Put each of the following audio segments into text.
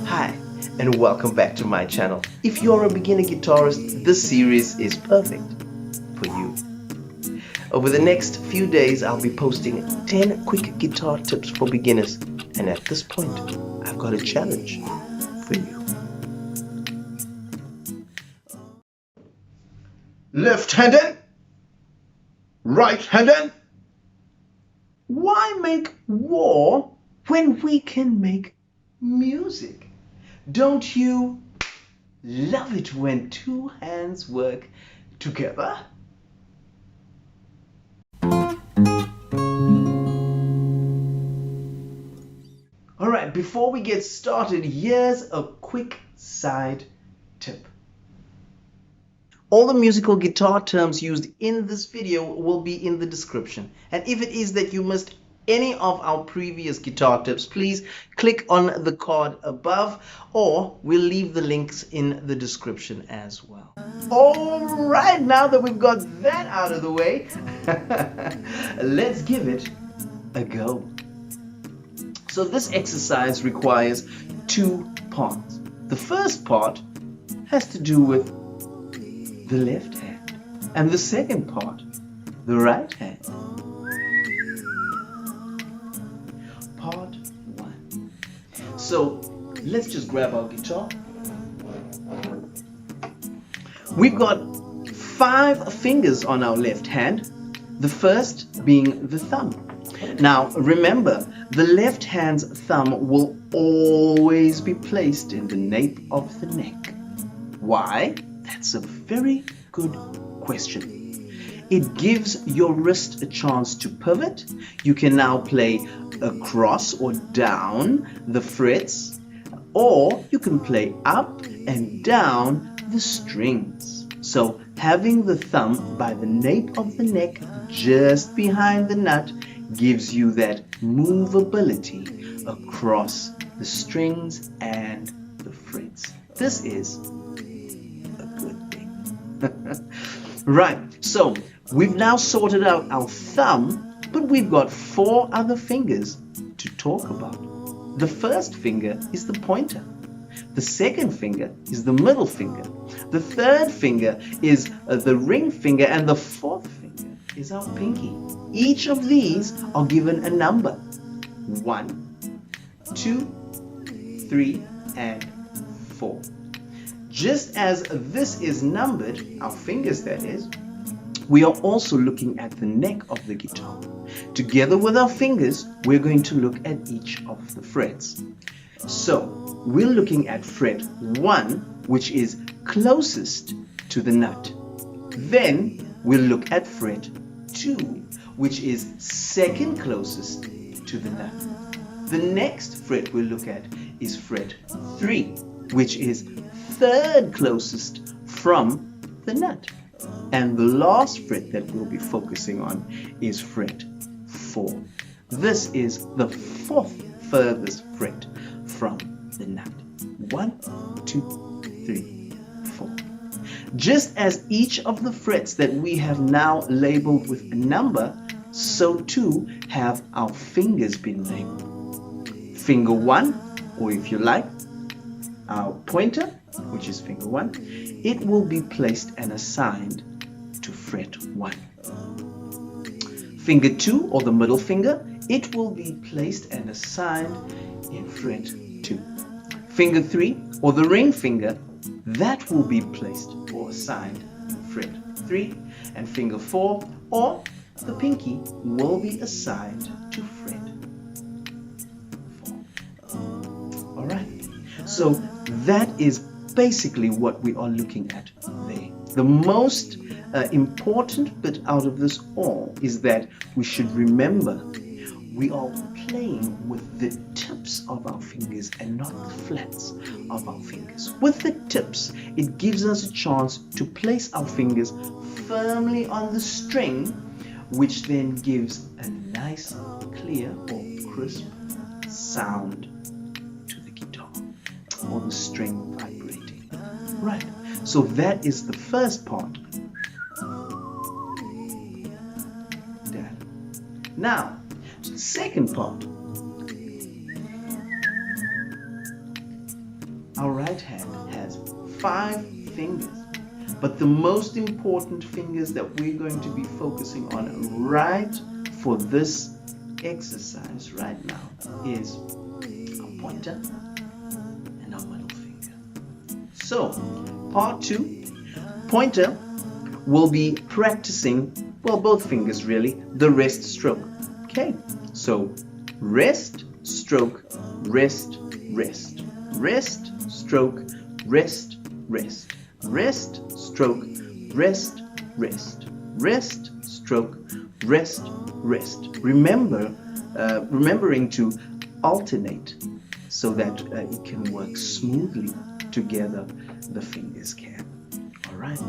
Hi, and welcome back to my channel. If you're a beginner guitarist, this series is perfect for you. Over the next few days, I'll be posting 10 quick guitar tips for beginners. And at this point, I've got a challenge for you. Left-handed, right-handed. Why make war when we can make music? Don't you love it when two hands work together? Alright, before we get started, here's a quick side tip. All the musical guitar terms used in this video will be in the description. And if it is that you missed any of our previous guitar tips, please click on the card above, or we'll leave the links in the description as well. Alright, now that we've got that out of the way, let's give it a go. So this exercise requires two parts. The first part has to do with the left hand, and the second part, the right hand. Part one. So let's just grab our guitar. We've got 5 fingers on our left hand, the first being the thumb. Now remember, the left hand's thumb will always be placed in the nape of the neck. Why? That's a very good question. It gives your wrist a chance to pivot. You can now play across or down the frets, or you can play up and down the strings. So having the thumb by the nape of the neck just behind the nut gives you that movability across the strings and the frets. This is right, so we've now sorted out our thumb, but we've got 4 other fingers to talk about. The first finger is the pointer. The second finger is the middle finger. The third finger is the ring finger, and the fourth finger is our pinky. Each of these are given a number: 1, 2, 3, and 4. Just as this is numbered, our fingers that is, we are also looking at the neck of the guitar. Together with our fingers, we're going to look at each of the frets. So, we're looking at fret 1, which is closest to the nut. Then, we'll look at fret 2, which is second closest to the nut. The next fret we'll look at is fret 3, which is third closest from the nut. And the last fret that we'll be focusing on is fret 4. This is the 4th furthest fret from the nut. 1, 2, 3, 4. Just as each of the frets that we have now labeled with a number, so too have our fingers been labeled. Finger 1, or if you like, our pointer, which is finger 1, it will be placed and assigned to fret 1. Finger 2, or the middle finger, it will be placed and assigned in fret 2. Finger 3, or the ring finger, that will be placed or assigned in fret 3. And finger 4, or the pinky, will be assigned to fret 4. Alright, so that is basically what we are looking at there. The most important bit out of this all is that we should remember we are playing with the tips of our fingers and not the flats of our fingers. With the tips, it gives us a chance to place our fingers firmly on the string, which then gives a nice, clear or crisp sound to the guitar or the string vibrating. Right, so that is the first part. Now, the second part. our right hand has 5 fingers. But the most important fingers that we're going to be focusing on right for this exercise right now is our pointer and our middle finger. So, part 2, pointer will be practicing, well, both fingers really, the rest stroke. Okay, so rest, stroke, rest, rest, rest, stroke, rest, rest, rest, stroke, rest, rest, rest, stroke, rest, rest. Remembering to alternate so that it can work smoothly together, the fingers can. All right.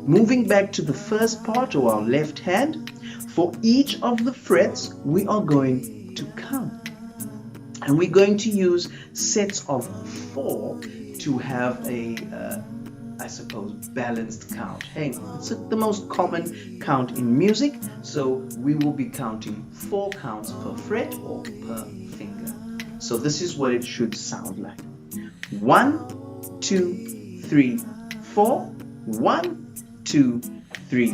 Moving back to the first part of our left hand, for each of the frets, we are going to count. And we're going to use sets of 4 to have a, I suppose, balanced count. Hey, it's the most common count in music, so we will be counting 4 counts per fret or per finger. So this is what it should sound like. 1, 2, 3, 4. 1, 2, 3,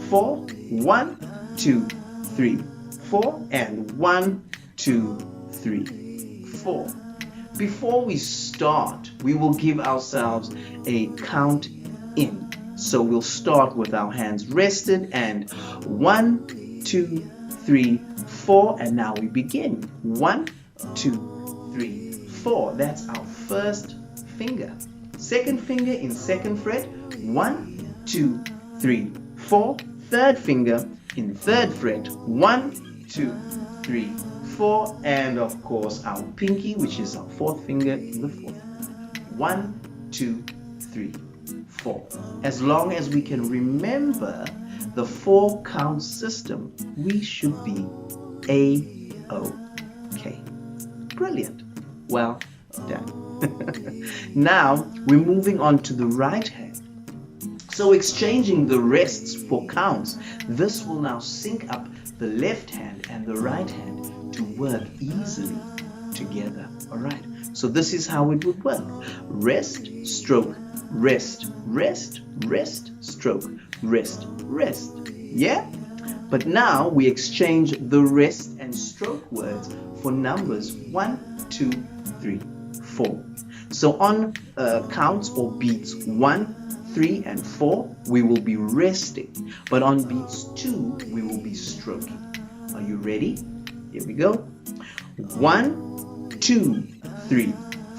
4. 1, 2, 3, 4. And 1, 2, 3, 4. Before we start, we will give ourselves a count in. So we'll start with our hands rested and 1, 2, 3, 4. And now we begin. 1, 2, 3, 4. That's our first finger. Second finger in second fret. 1, 2, 3, 4. Third finger in third fret. 1, 2, 3, 4. And of course our pinky, which is our fourth finger in the fourth. 1, 2, 3, 4. As long as we can remember the 4 count system, we should be A-OK. Brilliant. Well done. Now we're moving on to the right hand. So exchanging the rests for counts, this will now sync up the left hand and the right hand to work easily together. All right. So this is how it would work. Rest, stroke, rest, rest, rest, stroke, rest, rest. Yeah? But now we exchange the rest and stroke words for numbers 1, 2, 3, 4. So on counts or beats 1, 3, and 4, we will be resting. But on beats 2, we will be stroking. Are you ready? Here we go. 1, 2, 3,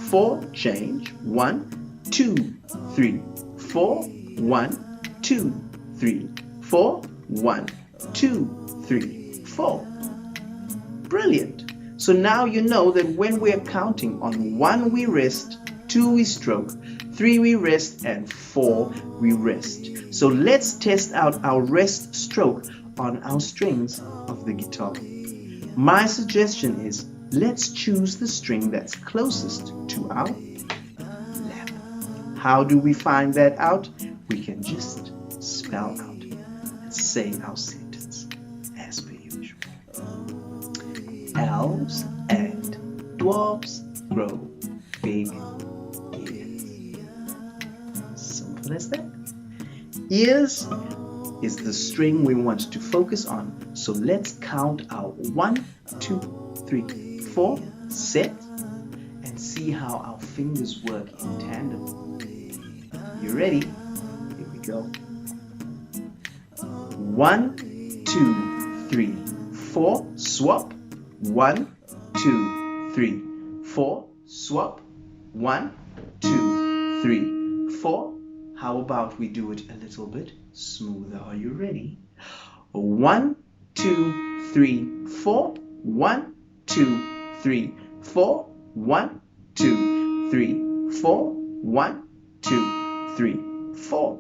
4, change. 1, 2, 3, 4. 1, 2, 3, 4. 1, 2, 3, 4. Brilliant. So now you know that when we're counting, on 1 we rest, 2 we stroke, 3 we rest, and 4 we rest. So let's test out our rest stroke on our strings of the guitar. My suggestion is, let's choose the string that's closest to our lap. How do we find that out? We can just spell out and say our sentence as per usual. Elves and dwarves grow big ears. Simple as that. Ears is the string we want to focus on. So let's count our 1, 2, 3, 4 set and see how our fingers work in tandem. You ready? Here we go. 1, 2, 3, 4, swap. 1, 2, 3, 4, swap. 1, 2, 3, 4. How about we do it a little bit smoother? Are you ready? 1, 2, 3, 4. 1, 2, 3, 4. 1, 2, 3, 4. 1, 2, 3, 4.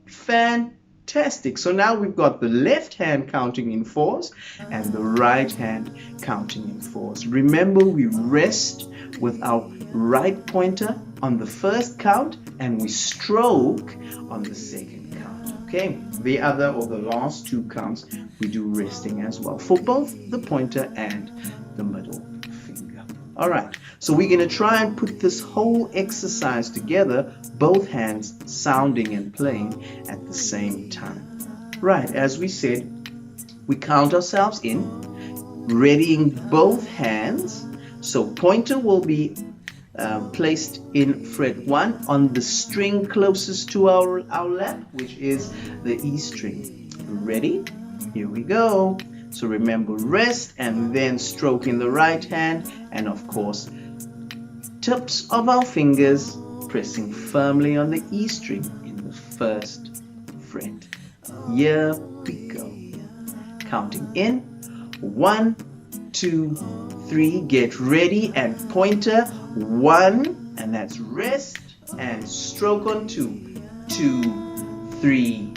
Fantastic. So now we've got the left hand counting in 4s and the right hand counting in 4s. Remember, we rest with our right pointer on the first count and we stroke on the second count. Okay, the other or the last 2 counts we do resting as well for both the pointer and the middle finger. All right, so we're going to try and put this whole exercise together, both hands sounding and playing at the same time. Right, as we said, we count ourselves in, readying both hands. So pointer will be placed in fret 1 on the string closest to our lap, which is the E string. Ready? Here we go. So remember, rest and then stroke in the right hand, and of course tips of our fingers pressing firmly on the E string in the first fret. Here we go. Counting in 1, 2, 3. Get ready, and pointer 1, and that's rest and stroke on 2, 2, 3,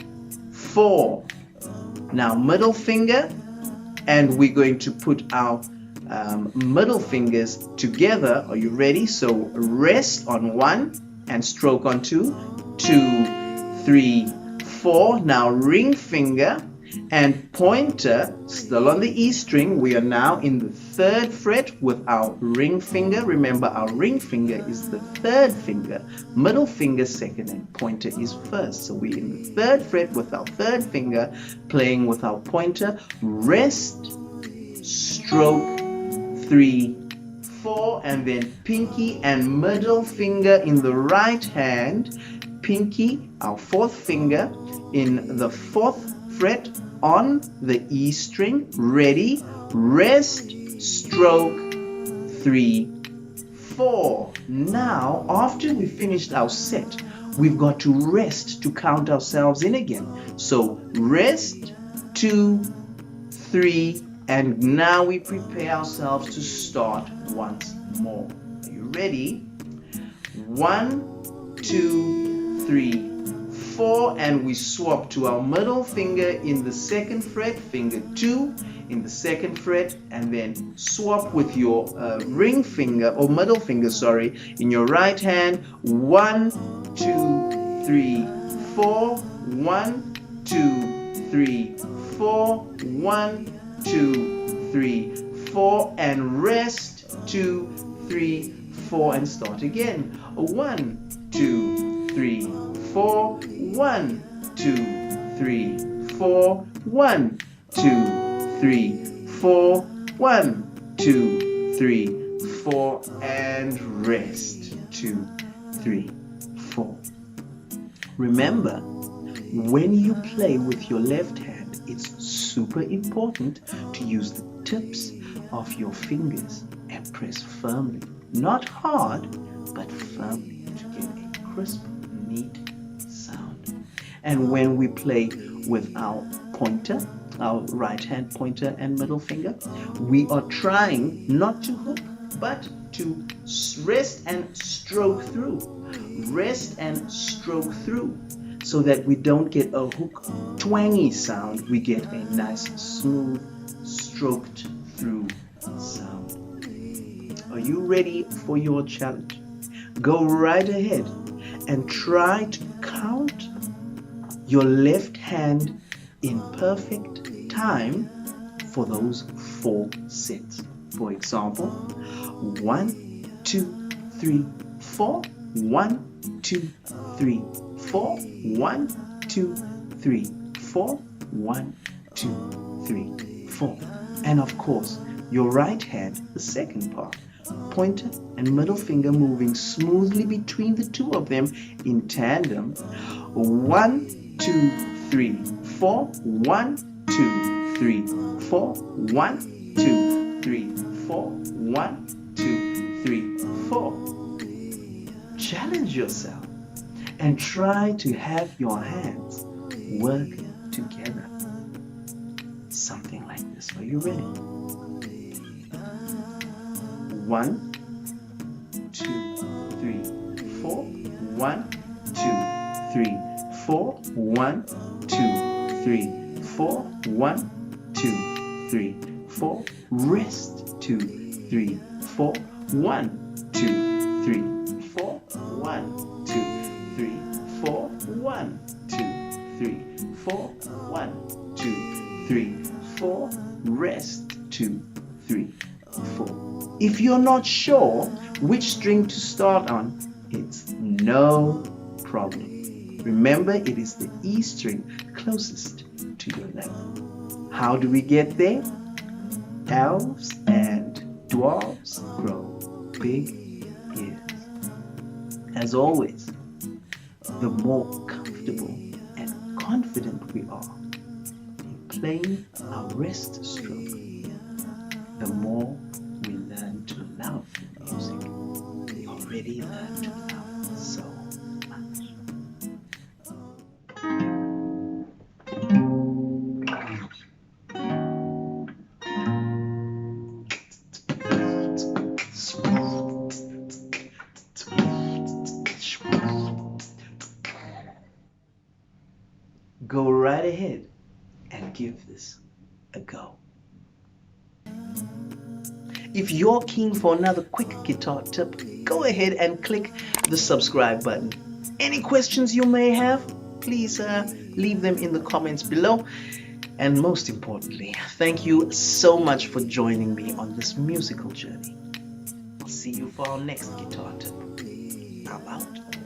4. Now middle finger, and we're going to put our middle fingers together. Are you ready? So rest on 1 and stroke on 2, 2, 3, 4. Now ring finger and pointer still on the E string. We are now in the 3rd fret with our ring finger. Remember, our ring finger is the 3rd finger, middle finger 2nd, and pointer is 1st. So we're in the 3rd fret with our 3rd finger playing with our pointer. Rest, stroke, 3, 4, and then pinky and middle finger in the right hand. Pinky, our 4th finger, in the 4th fret on the E string. Ready, rest, stroke, 3, 4. Now, after we finished our set, we've got to rest to count ourselves in again. So rest, 2, 3, and now we prepare ourselves to start once more. Are you ready? 1, 2, 3, 4, and we swap to our middle finger in the 2nd fret, finger 2 in the 2nd fret, and then swap with your ring finger, or middle finger, sorry, in your right hand. 1, 2, 3, 4, 1, 2, 3, 4, 1, 2, 3, 4, and rest, 2, 3, 4, and start again. 1, 2, 3, 4, 1, 2, 3, 4, 1, 2, 3, 4, 1, 2, 3, 4, and rest. 2, 3, 4. Remember, when you play with your left hand, it's super important to use the tips of your fingers and press firmly. Not hard, but firmly to get a crisp, neat sound. And when we play with our pointer, our right hand pointer and middle finger, we are trying not to hook, but to rest and stroke through. Rest and stroke through, so that we don't get a hook twangy sound. We get a nice smooth stroked through sound. Are you ready for your challenge? Go right ahead and try to count your left hand in perfect time for those 4 sets. For example, 1, 2, 3, 4. 1, 2, 3, 4. 1, 2, 3, 4. 1, 2, 3, 4. And of course, your right hand, the second part. Pointer and middle finger moving smoothly between the two of them in tandem. 1, 2, 3, 4. 1, 2, 3, 4. 1, 2, 3, 4. 1, 2, 3, 4. Challenge yourself and try to have your hands work together. Something like this. Are you ready? 1, 2, 3, 4. 1, 2, 3, 4. 1, 2, 3, 4. 1, 2, 3, 4. Rest. 2, 3, 4. 1, 2, 3, 4. 1, 2, 3, 4. 1, 2, 3, 4. 1, 2, 3, 4. Rest. 2, 3, 4. If If you're not sure which string to start on, it's no problem. Remember, it is the E string closest to your level. How do we get there? Elves and dwarves grow big ears. As always, the more comfortable and confident we are in playing our wrist stroke, the more we learn to love music. We already learn to love so much. Go right ahead and give this a go. If you're keen for another quick guitar tip, go ahead and click the subscribe button. Any questions you may have, please leave them in the comments below. And most importantly, thank you so much for joining me on this musical journey. I'll see you for our next guitar tip. I'm out.